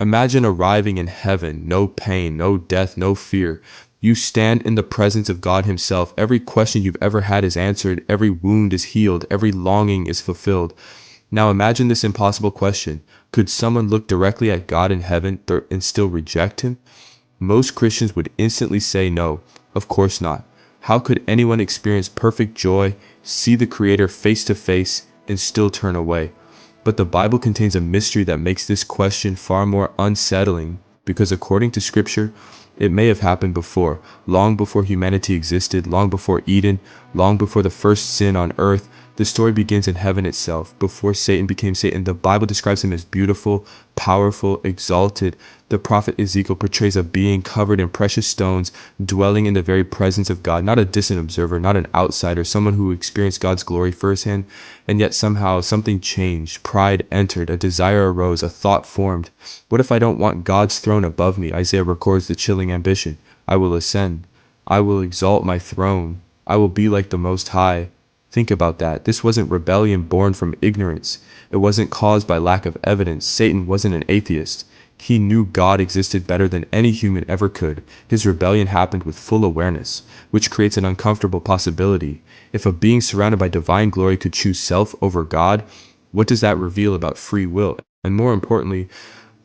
Imagine arriving in heaven, no pain, no death, no fear. You stand in the presence of God himself. Every question you've ever had is answered. Every wound is healed. Every longing is fulfilled. Now imagine this impossible question. Could someone look directly at God in heaven and still reject him? Most Christians would instantly say no, of course not. How could anyone experience perfect joy, see the Creator face to face, and still turn away? But the Bible contains a mystery that makes this question far more unsettling, because according to Scripture, it may have happened before, long before humanity existed, long before Eden, long before the first sin on earth. The story begins in heaven itself, before Satan became Satan. The Bible describes him as beautiful, powerful, exalted. The prophet Ezekiel portrays a being covered in precious stones, dwelling in the very presence of God, not a distant observer, not an outsider, someone who experienced God's glory firsthand. And yet somehow something changed. Pride entered, a desire arose, a thought formed. What if I don't want God's throne above me? Isaiah records the chilling ambition. I will ascend. I will exalt my throne. I will be like the Most High. Think about that. This wasn't rebellion born from ignorance. It wasn't caused by lack of evidence. Satan wasn't an atheist. He knew God existed better than any human ever could. His rebellion happened with full awareness, which creates an uncomfortable possibility. If a being surrounded by divine glory could choose self over God, what does that reveal about free will? And more importantly,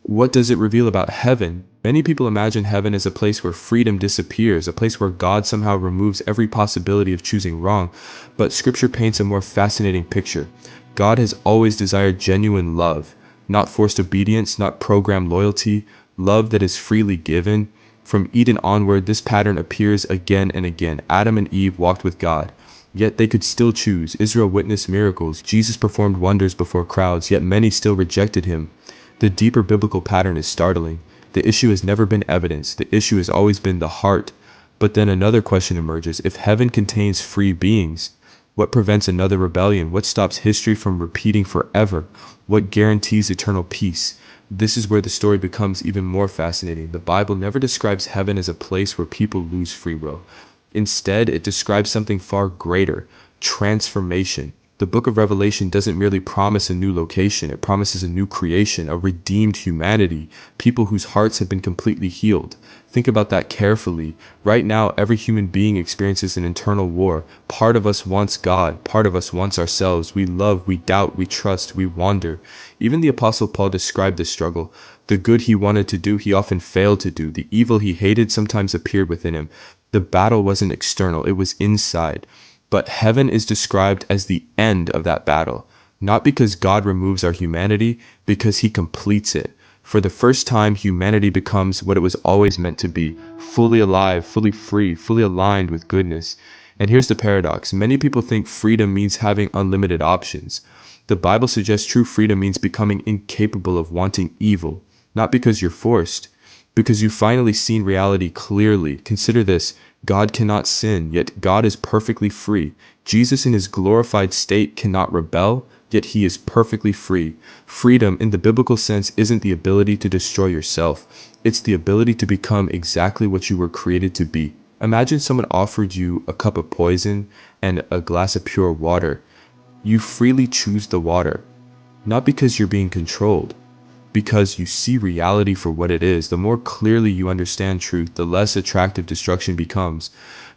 what does it reveal about heaven? Many people imagine heaven as a place where freedom disappears, a place where God somehow removes every possibility of choosing wrong. But Scripture paints a more fascinating picture. God has always desired genuine love, not forced obedience, not programmed loyalty, love that is freely given. From Eden onward, this pattern appears again and again. Adam and Eve walked with God, yet they could still choose. Israel witnessed miracles. Jesus performed wonders before crowds, yet many still rejected him. The deeper biblical pattern is startling. The issue has never been evidence. The issue has always been the heart. But then another question emerges. If heaven contains free beings, what prevents another rebellion? What stops history from repeating forever? What guarantees eternal peace? This is where the story becomes even more fascinating. The Bible never describes heaven as a place where people lose free will. Instead, it describes something far greater: transformation. The book of Revelation doesn't merely promise a new location, it promises a new creation, a redeemed humanity, people whose hearts have been completely healed. Think about that carefully. Right now, every human being experiences an internal war. Part of us wants God, part of us wants ourselves. We love, we doubt, we trust, we wander. Even the Apostle Paul described this struggle. The good he wanted to do, he often failed to do. The evil he hated sometimes appeared within him. The battle wasn't external, it was inside. But heaven is described as the end of that battle, not because God removes our humanity, because he completes it. For the first time, humanity becomes what it was always meant to be: fully alive, fully free, fully aligned with goodness. And here's the paradox. Many people think freedom means having unlimited options. The Bible suggests true freedom means becoming incapable of wanting evil, not because you're forced, because you've finally seen reality clearly. Consider this. God cannot sin, yet God is perfectly free. Jesus in his glorified state cannot rebel, yet he is perfectly free. Freedom, in the biblical sense, isn't the ability to destroy yourself. It's the ability to become exactly what you were created to be. Imagine someone offered you a cup of poison and a glass of pure water. You freely choose the water, not because you're being controlled, because you see reality for what it is. The more clearly you understand truth, the less attractive destruction becomes.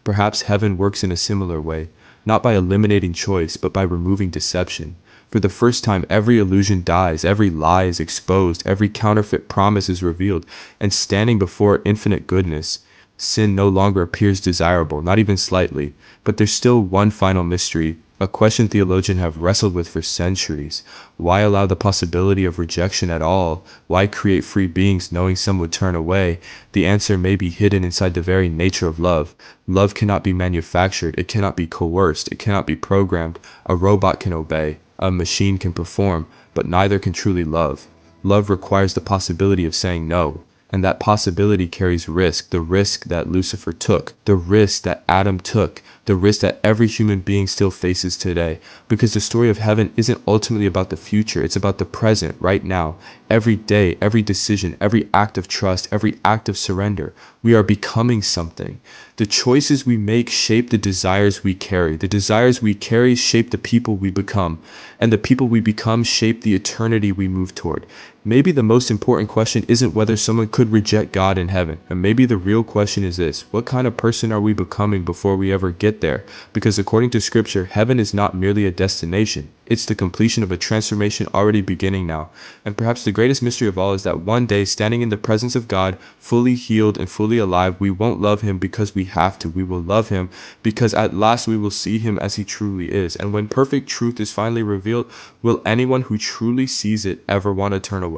Perhaps heaven works in a similar way, not by eliminating choice, but by removing deception. For the first time, every illusion dies, every lie is exposed, every counterfeit promise is revealed, and standing before infinite goodness, sin no longer appears desirable, not even slightly. But there's still one final mystery, a question theologians have wrestled with for centuries. Why allow the possibility of rejection at all? Why create free beings knowing some would turn away? The answer may be hidden inside the very nature of love. Love cannot be manufactured, it cannot be coerced, it cannot be programmed. A robot can obey, a machine can perform, but neither can truly love. Love requires the possibility of saying no. And that possibility carries risk, the risk that Lucifer took, the risk that Adam took, the risk that every human being still faces today. Because the story of heaven isn't ultimately about the future, it's about the present, right now. Every day, every decision, every act of trust, every act of surrender, we are becoming something. The choices we make shape the desires we carry. The desires we carry shape the people we become. And the people we become shape the eternity we move toward. Maybe the most important question isn't whether someone could reject God in heaven. And maybe the real question is this: what kind of person are we becoming before we ever get there? Because according to scripture, heaven is not merely a destination. It's the completion of a transformation already beginning now. And perhaps the greatest mystery of all is that one day, standing in the presence of God, fully healed and fully alive, we won't love him because we have to. We will love him because at last we will see him as he truly is. And when perfect truth is finally revealed, will anyone who truly sees it ever want to turn away?